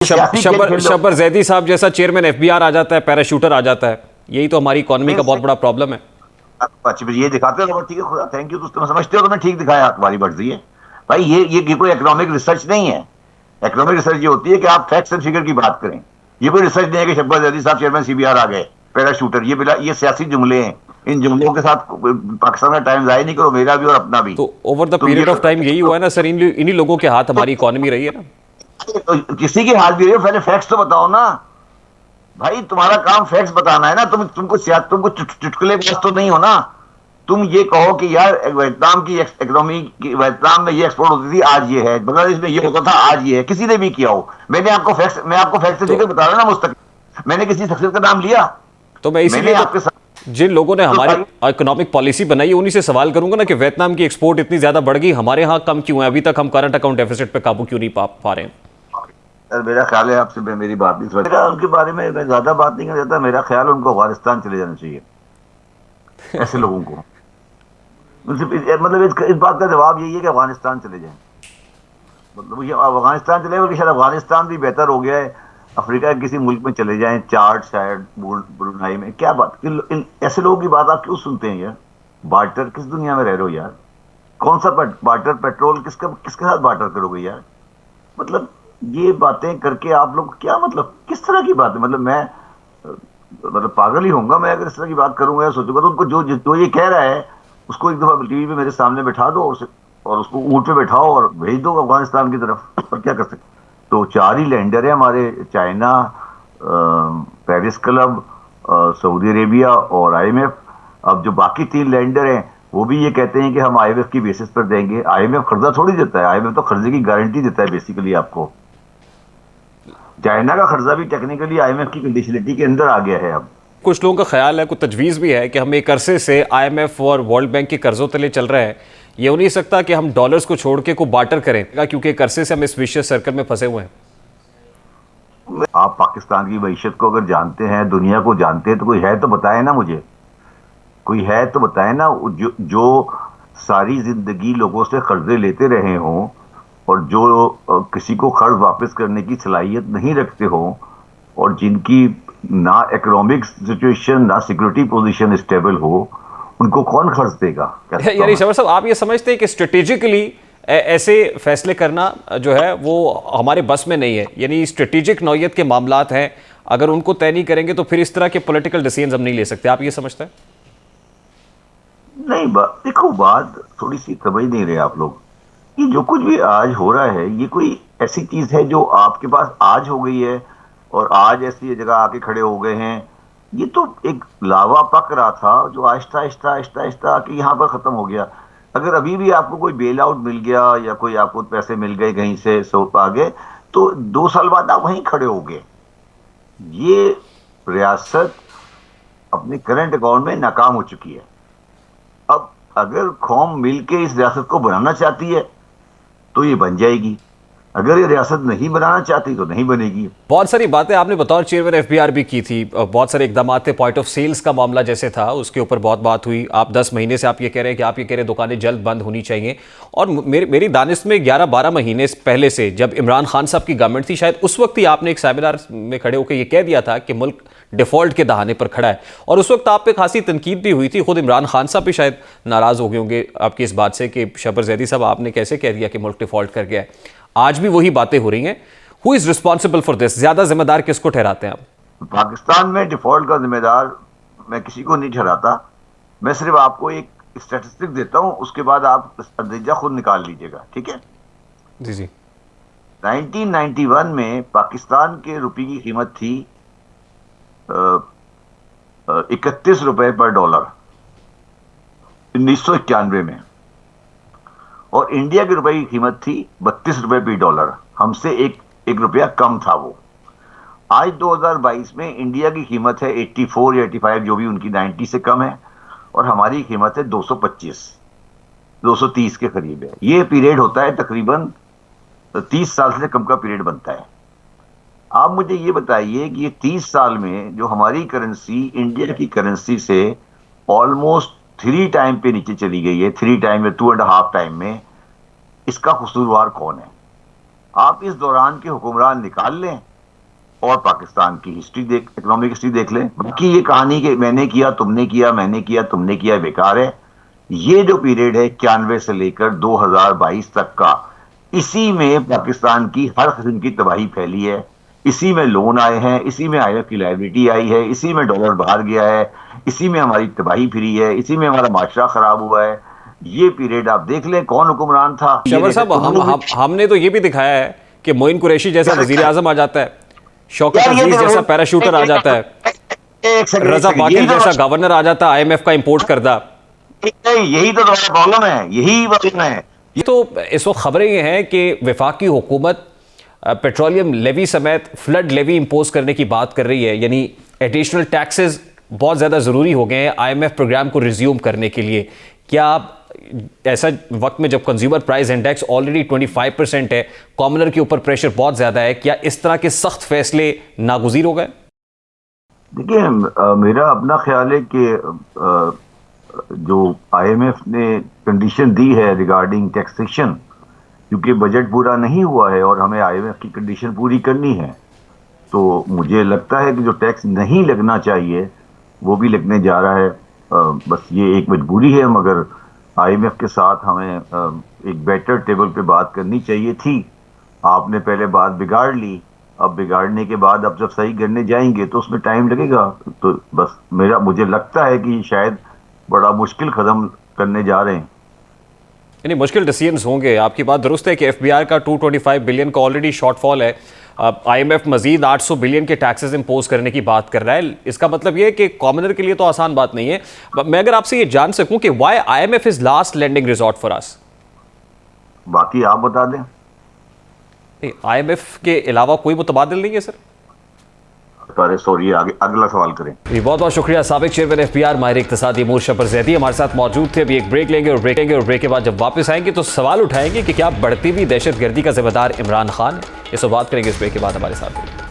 शब्बर जैदी साहब जैसा chairman FBR आ जाता है, पैराशूटर आ जाता है। यही तो हमारी इकोनॉमी का बहुत बड़ा प्रॉब्लम है। अच्छा ये दिखाते हो, ठीक है, थैंक यू। तुम समझते हो, तुम्हें ठीक दिखाया, तुम्हारी मर्जी है भाई। ये कोई इकोनॉमिक रिसर्च नहीं है। इकोनॉमिक रिसर्च ये होती है कि आप फैक्ट्स एंड फिगर की बात करें। ये कोई रिसर्च नहीं है कि शब्बाज जैदी साहब चेयरमैन सीबीआर आ गए, पैराशूटर। ये सियासी जुमले हैं। इन जुमलों के साथ पाकिस्तान का टाइम जाया नहीं करो, मेरा भी और अपना भी। तो ओवर द तुम ये पीरियड ऑफ टाइम यही हुआ है ना सर, इन्हीं लोगों के हाथ हमारी इकोनॉमी रही है ना। तो किसी के हाथ भी रही हो, पहले फैक्ट्स तो बताओ ना भाई। तुम्हारा काम फैक्ट्स बताना है ना। तुमको चुटकुले बात तो नहीं हो ना। तुम ये कहो कि यार वियतनाम की इकोनॉमी की, वियतनाम में ये एक्सपोर्ट होती थी, आज ये है। बांग्लादेश में ये होता था, आज ये है। किसी ने भी किया हो। मैं आपको फैक्ट से तो लेकर बता रहा ना मुस्तकिल। मैंने किसी शख्सियत का नाम लिया? तो मैं इसीलिए मैंने तो आपके साथ जिन लोगों ने हमारी तो इकोनॉमिक पॉलिसी बनाई है उन्हीं से सवाल करूंगा ना कि वियतनाम की एक्सपोर्ट इतनी ज्यादा बढ़ गई, हमारे यहाँ कम क्यों है? अभी तक हम करंट अकाउंट डेफिसिट पे काबू क्यों नहीं पा रहे हैं? मेरा ख्याल है आपसे मेरी बात नहीं समझ उनके बारे में मैं ज्यादा बात नहीं कर सकता। मेरा ख्याल है उनको अफगानिस्तान चले जाना चाहिए, ऐसे लोगों को। मतलब इस बात का जवाब यही है कि अफगानिस्तान चले जाएं। मतलब ये अफगानिस्तान चले, बल्कि शायद अफगानिस्तान भी बेहतर हो गया है। अफ्रीका के किसी मुल्क में चले जाएं, चार्ट शायद ब्रुनाई में। क्या बात, ऐसे लोगों की बात आप क्यों सुनते हैं यार? बार्टर, किस दुनिया में रह रहे हो यार? कौन सा बार्टर? पेट्रोल किसके साथ बार्टर करोगे यार? मतलब ये बातें करके आप लोग क्या, मतलब किस तरह की बात है? मतलब मैं मतलब पागल ही होऊंगा मैं अगर इस तरह की बात करूंगा या सोचूंगा। तो उनको जो ये कह रहा है उसको एक दफा टीवी पे मेरे सामने बैठा दो और उसको ऊंट पे बैठाओ और भेज दो अफगानिस्तान की तरफ। और क्या कर सकते? तो 4 ही लैंडर है हमारे, China, Paris club, Saudi Arabia और आईएमएफ। अब जो बाकी 3 लैंडर हैं वो भी ये कहते हैं कि हम आईएमएफ की बेसिस पर देंगे। आईएमएफ कर्जा थोड़ी देता है, आईएमएफ तो कर्जे की गारंटी देता है बेसिकली आपको। चाइना का कर्जा भी टेक्निकली आईएमएफ की कंडीशनलिटी के अंदर आ गया है अब। कुछ लोगों का ख्याल है, कुछ तजवीज भी है कि हम एक अरसे से आईएमएफ और वर्ल्ड बैंक के कर्जों तले चल रहे हैं। ये हो नहीं सकता कि हम डॉलर्स को छोड़ के को बार्टर करें, क्योंकि एक अरसे से हम इस विशियस सर्कल में फंसे हुए हैं। आप पाकिस्तान की मईशत को अगर जानते हैं, दुनिया को जानते हैं, तो कोई है तो बताए ना मुझे। कोई है तो बताए ना जो सारी जिंदगी लोगों से कर्जे लेते रहे हों और जो किसी को कर्ज वापस करने की सलाहियत नहीं रखते हो और जिनकी ना इकोनॉमिक सिचुएशन ना सिक्योरिटी पोजीशन स्टेबल हो, उनको कौन कर्ज देगा? यानी शबर साहब, आप ये समझते हैं कि स्ट्रेटेजिकली ऐसे फैसले करना जो है वो हमारे बस में नहीं है? यानी स्ट्रेटेजिक नौयत के मामलात हैं, अगर उनको तय नहीं करेंगे तो फिर इस तरह के पॉलिटिकल डिसीजन हम नहीं ले सकते। आप ये समझते हैं? नहीं, देखो, बात थोड़ी सी समझ नहीं रहे आप लोग। ये जो कुछ भी आज हो रहा है, ये कोई ऐसी चीज है जो आपके पास आज हो गई है और आज ऐसी जगह आके खड़े हो गए हैं? ये तो एक लावा पक रहा था जो आहिस्ता आहिस्ता आहिस्ता आहिस्ता आके यहाँ पर खत्म हो गया। अगर अभी भी आपको कोई बेल आउट मिल गया या कोई आपको पैसे मिल गए कहीं से सो आगे, तो 2 साल बाद आप वहीं खड़े हो गए। ये रियासत अपने करंट अकाउंट में नाकाम हो चुकी है। अब अगर कौम मिलके इस रियासत को बनाना चाहती है तो ये बन जाएगी। अगर ये रियासत नहीं बनाना चाहती तो नहीं बनेगी। बहुत सारी बातें आपने बतौर चेयरमैन एफबीआर भी की थी, बहुत सारे इकदाम थे। पॉइंट ऑफ सेल्स का मामला जैसे था उसके ऊपर बहुत बात हुई। आप 10 महीने से आप ये कह रहे हैं कि आप ये कह रहे हैं दुकानें जल्द बंद होनी चाहिए। और मेरी दानिश में 11-12 महीने पहले से जब इमरान खान साहब की गवर्नमेंट थी, शायद उस वक्त ही आपने एक सेमिनार में खड़े होकर यह कह दिया था कि मुल्क डिफॉल्ट के दहाने पर खड़ा है। और उस वक्त आप पे खासी तनकीद भी हुई थी, खुद इमरान खान साहब भी शायद नाराज हो गए होंगे आपकी इस बात से कि शब्बर जैदी साहब आपने कैसे कह दिया कि मुल्क डिफॉल्ट कर गया है। आज भी वही बातें हो रही हैं। Who is responsible for this? ज्यादा जिम्मेदार किसको ठहराते हैं आप? पाकिस्तान में डिफॉल्ट का जिम्मेदार मैं किसी को नहीं ठहराता। मैं सिर्फ आपको एक स्टैटिस्टिक देता हूं, उसके बाद आप नतीजा खुद निकाल लीजिएगा, ठीक है? जी जी। 1991 में पाकिस्तान के रुपये की कीमत थी 31 रुपए पर डॉलर 1991 में, और इंडिया के रुपए की कीमत थी 32 रुपए प्रति डॉलर। हमसे एक रुपया कम था वो। आज 2022 में इंडिया की कीमत है 84 या 85, जो भी उनकी 90 से कम है, और हमारी कीमत है 225 230 के करीब है। ये पीरियड होता है तकरीबन 30 साल से कम का पीरियड बनता है। आप मुझे ये बताइए कि ये 30 साल में जो हमारी करेंसी इंडिया की करेंसी से ऑलमोस्ट 3 टाइम पे नीचे चली गई है, 3 टाइम या 2.5 टाइम में, इसका कसूरवार कौन है? आप इस दौरान के हुक्मरान निकाल लें और पाकिस्तान की हिस्ट्री इकोनॉमिक हिस्ट्री देख लें। बाकी ये कहानी कि मैंने किया तुमने किया मैंने किया तुमने किया बेकार है। ये जो पीरियड है 91 से लेकर 2022 तक का, इसी में पाकिस्तान की हर किस्म की तबाही फैली है। इसी में लोन आए हैं, इसी में IMF की लायबिलिटी आई है, इसी में डॉलर बाहर गया है, इसी में हमारी तबाही फिरी है, इसी में हमारा माशरा खराब हुआ है। ये पीरियड आप देख लें कौन हुक्मरान था। शबर साहब, हमने तो ये भी दिखाया है कि मोइन कुरैशी जैसा वजीर आजम आ जाता है, शौकत अजीज जैसा पैराशूटर आ जाता है, रजा बाकी जैसा गवर्नर आ जाता है, IMF का इंपोर्ट करदा। यही तो प्रॉब्लम है, यही प्रॉब्लम है। ये तो इस वक्त खबरें ये हैं कि वफाकी हुकूमत पेट्रोलियम लेवी समेत फ्लड लेवी इंपोज करने की बात कर रही है, यानी एडिशनल टैक्सेस बहुत ज़्यादा ज़रूरी हो गए हैं IMF प्रोग्राम को रिज्यूम करने के लिए। क्या आप ऐसा वक्त में जब कंज्यूमर प्राइस इंडेक्स ऑलरेडी 25% है, कॉमनर के ऊपर प्रेशर बहुत ज़्यादा है, क्या इस तरह के सख्त फैसले नागुज़ीर हो गए? देखिए, मेरा अपना ख्याल है कि जो IMF ने कंडीशन दी है रिगार्डिंग टैक्सेशन, क्योंकि बजट पूरा नहीं हुआ है और हमें IMF की कंडीशन पूरी करनी है, तो मुझे लगता है कि जो टैक्स नहीं लगना चाहिए वो भी लगने जा रहा है। बस ये एक मजबूरी है, मगर IMF के साथ हमें एक बेटर टेबल पे बात करनी चाहिए थी। आपने पहले बात बिगाड़ ली, अब बिगाड़ने के बाद अब जब सही करने जाएंगे तो उसमें टाइम लगेगा। तो बस मुझे लगता है कि शायद बड़ा मुश्किल कदम करने जा रहे हैं। यानी मुश्किल डिसीजंस होंगे। आपकी बात दुरुस्त है कि FBR का 225 बिलियन का ऑलरेडी शॉर्टफॉल है। IMF मजीद 800 बिलियन के टैक्सेस इंपोज करने की बात कर रहा है। इसका मतलब ये है कि कॉमनर के लिए तो आसान बात नहीं है। मैं अगर आपसे ये जान सकूं कि why IMF is last landing resort for us? बाकी आप बता दें। IMF के अलावा कोई मुतबादिल नहीं है सर? सॉरी, आगे अगला सवाल करें। बहुत बहुत शुक्रिया। साबिक चेयरमैन FBR माहिर इक्तिसादी मूर शबर ज़ैदी हमारे साथ मौजूद थे। अभी एक ब्रेक लेंगे और ब्रेक के बाद जब वापस आएंगे तो सवाल उठाएंगे कि क्या बढ़ती हुई दहशतगर्दी का जिम्मेदार इमरान खान है। ये सब बात करेंगे इस ब्रेक के बाद। हमारे साथ